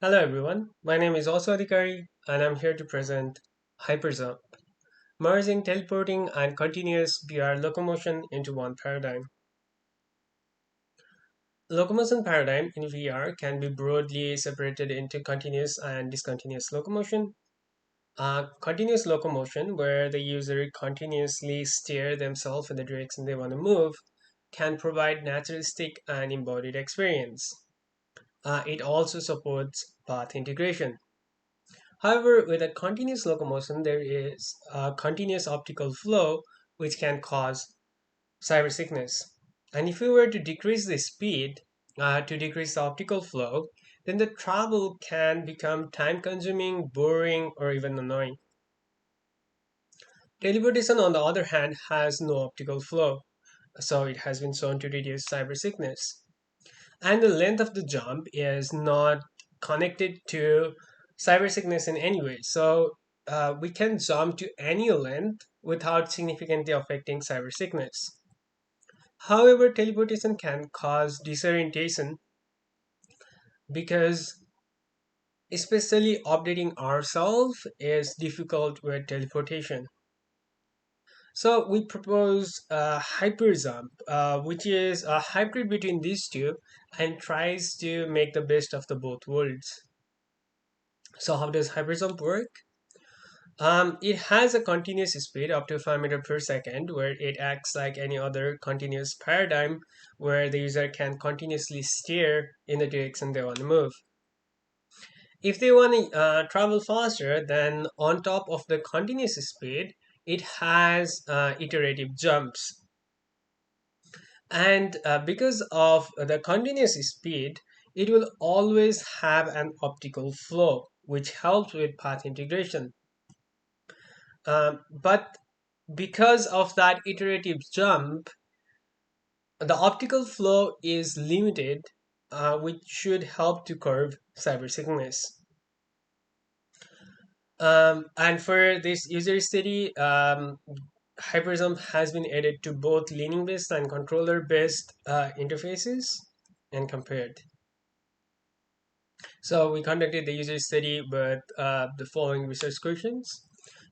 Hello everyone, my name is also Adhikari and I'm here to present HyperJump, merging teleporting and continuous VR locomotion into one paradigm. Locomotion paradigm in VR can be broadly separated into continuous and discontinuous locomotion. Continuous locomotion, where the user continuously steer themselves in the direction they want to move, can provide naturalistic and embodied experience. It also supports path integration. However, with a continuous locomotion, there is a continuous optical flow which can cause cybersickness. And if we were to decrease the speed, to decrease the optical flow, then the travel can become time consuming, boring, or even annoying. Teleportation, on the other hand, has no optical flow, so it has been shown to reduce cybersickness. And the length of the jump is not connected to cybersickness in any way. So we can jump to any length without significantly affecting cybersickness. However, teleportation can cause disorientation because especially updating ourselves is difficult with teleportation. So we propose HyperJump, which is a hybrid between these two and tries to make the best of the both worlds. So how does HyperJump work? It has a continuous speed up to 5 meters per second, where it acts like any other continuous paradigm, where the user can continuously steer in the direction they want to move. If they want to travel faster, then on top of the continuous speed, it has iterative jumps. And because of the continuous speed, it will always have an optical flow, which helps with path integration. But because of that iterative jump, the optical flow is limited, which should help to curb cybersickness. And for this user study, HyperJump has been added to both leaning-based and controller-based interfaces and compared. So we conducted the user study with the following research questions.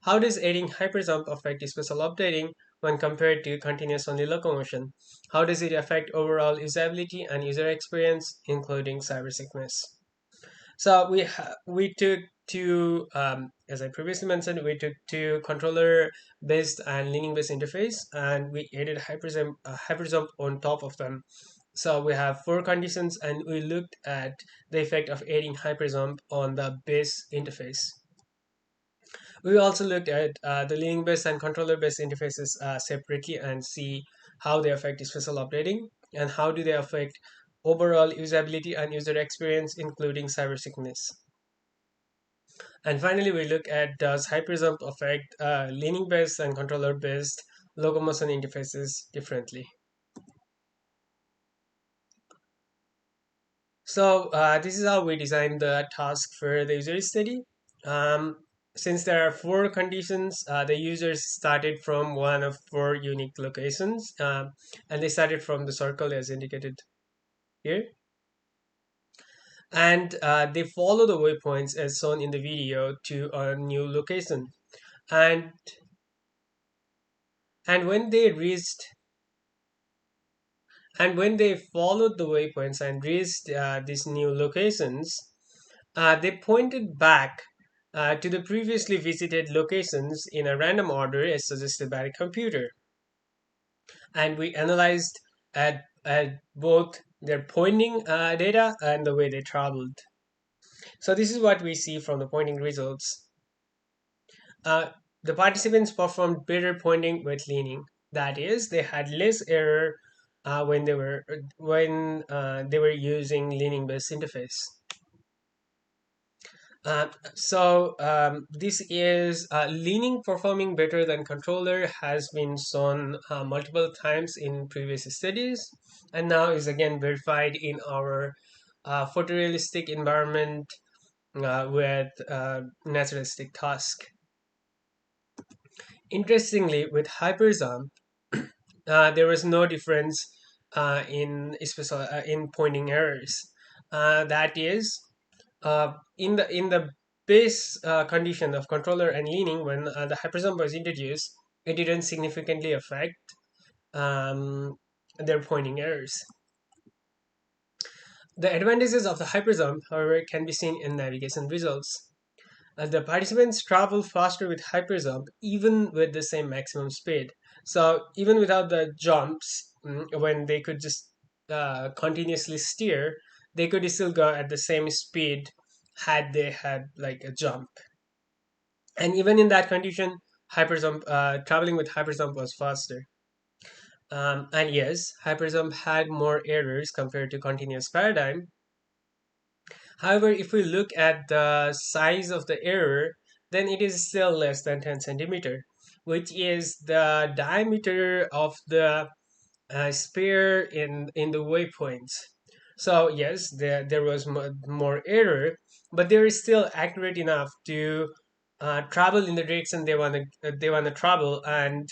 How does adding hyperjump affect spatial updating when compared to continuous only locomotion? How does it affect overall usability and user experience, including cybersickness? So we took two, as I previously mentioned, we took two controller-based and leaning-based interface, and we added hyperjump on top of them. So we have four conditions, and we looked at the effect of adding hyperjump on the base interface. We also looked at the leaning-based and controller-based interfaces separately and see how they affect spatial updating and how do they affect overall usability and user experience, including cybersickness. And finally, we look at does hyperjump affect leaning-based and controller-based locomotion interfaces differently. So this is how we designed the task for the user study. Since there are four conditions, the users started from one of four unique locations, and they started from the circle as indicated here. And they follow the waypoints as shown in the video to a new location. And and when they reached and when they followed the waypoints and reached these new locations, they pointed back to the previously visited locations in a random order as suggested by the computer. And we analyzed at both their pointing data and the way they traveled. So this is what we see from the pointing results. Uh, the participants performed better pointing with leaning. That is, they had less error when they were using leaning-based interface. This is leaning performing better than controller has been shown multiple times in previous studies, and now is again verified in our photorealistic environment with naturalistic task. Interestingly, with HyperJump, there was no difference in pointing errors. That is, In the base condition of controller and leaning, when the hypersum was introduced, it didn't significantly affect um, their pointing errors. The advantages of the hypersum, however, can be seen in navigation results. The participants travel faster with hypersum even with the same maximum speed. So even without the jumps, when they could just continuously steer, they could still go at the same speed had they had like a jump. And even in that condition, hypersum traveling with hypersum was faster. And yes, hypersum had more errors compared to continuous paradigm. However, if we look at the size of the error, then it is still less than 10 centimeter, which is the diameter of the sphere in the waypoints. So yes, there was more error, but they are still accurate enough to travel in the direction they want to travel and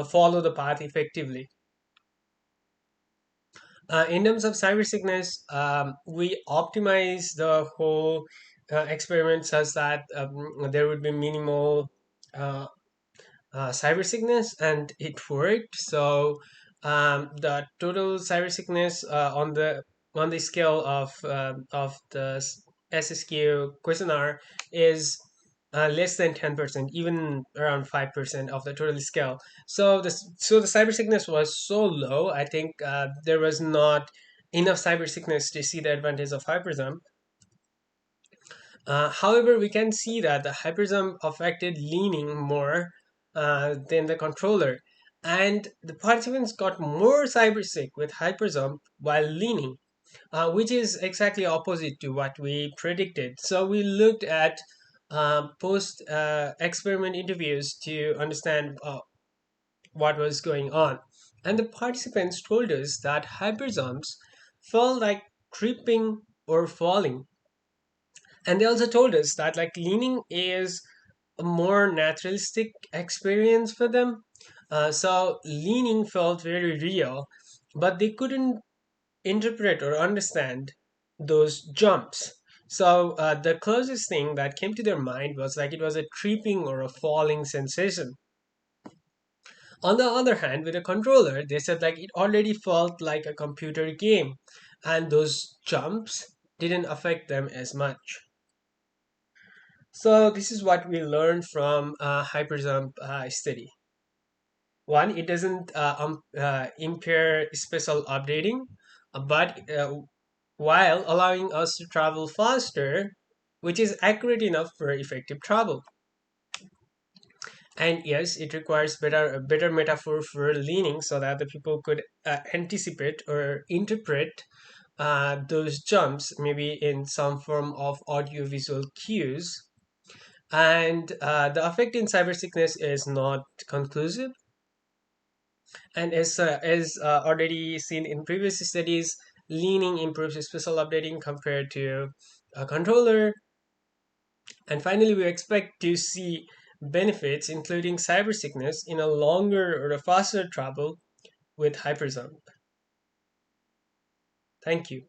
follow the path effectively. In terms of cybersickness, we optimize the whole experiment such that there would be minimal uh, cybersickness, and it worked. So the total cybersickness on the scale of the SSQ questionnaire is less than 10%, even around 5% of the total scale. So the cybersickness was so low. I think there was not enough cybersickness to see the advantage of hypersum. However, we can see that the hypersum affected leaning more than the controller, and the participants got more cybersick with hypersum while leaning, which is exactly opposite to what we predicted. So we looked at post experiment interviews to understand what was going on, and the participants told us that hypersums felt like tripping or falling, and they also told us that like leaning is a more naturalistic experience for them. So leaning felt very real, but they couldn't interpret or understand those jumps. So the closest thing that came to their mind was like it was a tripping or a falling sensation. On the other hand, with a controller, they said like it already felt like a computer game, and those jumps didn't affect them as much. So this is what we learned from hypersum study. One, it doesn't impair spatial updating, but while allowing us to travel faster, which is accurate enough for effective travel. And yes, it requires a better metaphor for leaning so that the people could anticipate or interpret those jumps, maybe in some form of audiovisual cues. And the effect in cybersickness is not conclusive. And as already seen in previous studies, leaning improves spatial updating compared to a controller. And finally, we expect to see benefits, including cybersickness, in a longer or a faster travel with hyperzone. Thank you.